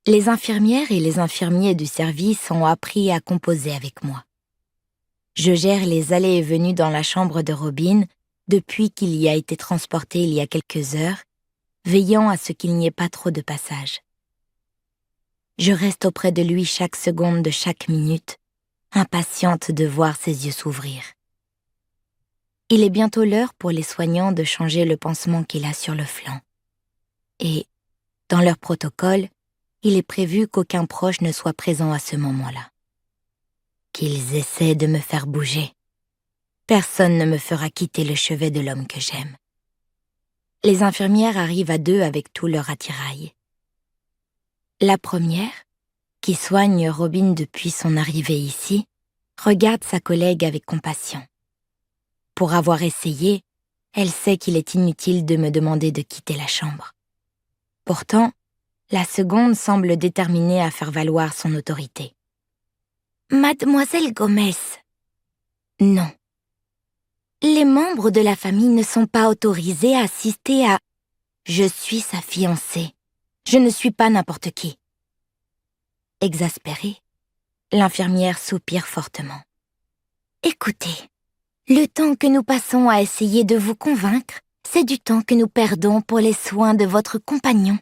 Les infirmières et les infirmiers du service ont appris à composer avec moi. Je gère les allées et venues dans la chambre de Robin depuis qu'il y a été transporté il y a quelques heures, veillant à ce qu'il n'y ait pas trop de passage. Je reste auprès de lui chaque seconde de chaque minute, impatiente de voir ses yeux s'ouvrir. Il est bientôt l'heure pour les soignants de changer le pansement qu'il a sur le flanc. Et, dans leur protocole, il est prévu qu'aucun proche ne soit présent à ce moment-là. Qu'ils essaient de me faire bouger. Personne ne me fera quitter le chevet de l'homme que j'aime. Les infirmières arrivent à deux avec tout leur attirail. La première, qui soigne Robin depuis son arrivée ici, regarde sa collègue avec compassion. Pour avoir essayé, elle sait qu'il est inutile de me demander de quitter la chambre. Pourtant, la seconde semble déterminée à faire valoir son autorité. « Mademoiselle Gomez. »« Non. Les membres de la famille ne sont pas autorisés à assister à... Je suis sa fiancée. Je ne suis pas n'importe qui. » Exaspérée, l'infirmière soupire fortement. « Écoutez, le temps que nous passons à essayer de vous convaincre, c'est du temps que nous perdons pour les soins de votre compagnon. »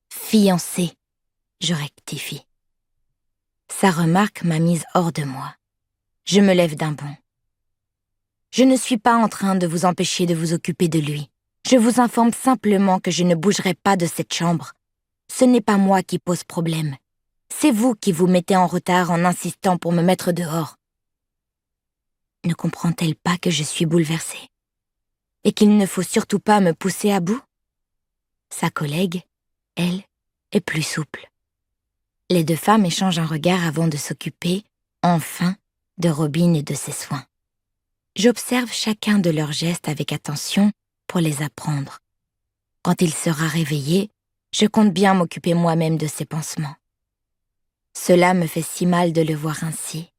Fiancé, je rectifie. Sa remarque m'a mise hors de moi. Je me lève d'un bond. Je ne suis pas en train de vous empêcher de vous occuper de lui. Je vous informe simplement que je ne bougerai pas de cette chambre. Ce n'est pas moi qui pose problème. C'est vous qui vous mettez en retard en insistant pour me mettre dehors. Ne comprend-elle pas que je suis bouleversée? Et qu'il ne faut surtout pas me pousser à bout? Sa collègue, elle, est plus souple. Les deux femmes échangent un regard avant de s'occuper, enfin, de Robin et de ses soins. J'observe chacun de leurs gestes avec attention pour les apprendre. Quand il sera réveillé, je compte bien m'occuper moi-même de ses pansements. Cela me fait si mal de le voir ainsi,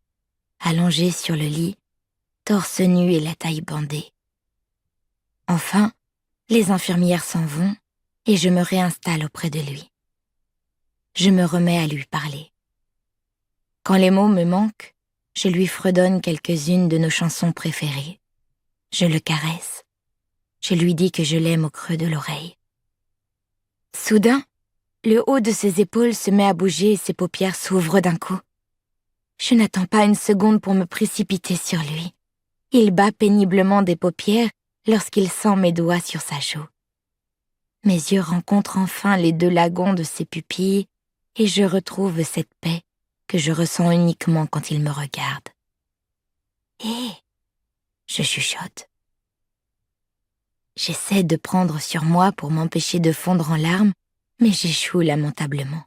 allongé sur le lit, torse nu et la taille bandée. Enfin, les infirmières s'en vont et je me réinstalle auprès de lui. Je me remets à lui parler. Quand les mots me manquent, je lui fredonne quelques-unes de nos chansons préférées. Je le caresse. Je lui dis que je l'aime au creux de l'oreille. Soudain, le haut de ses épaules se met à bouger et ses paupières s'ouvrent d'un coup. Je n'attends pas une seconde pour me précipiter sur lui. Il bat péniblement des paupières lorsqu'il sent mes doigts sur sa joue. Mes yeux rencontrent enfin les deux lagons de ses pupilles et je retrouve cette paix que je ressens uniquement quand il me regarde. « Hé !» je chuchote. J'essaie de prendre sur moi pour m'empêcher de fondre en larmes, mais j'échoue lamentablement.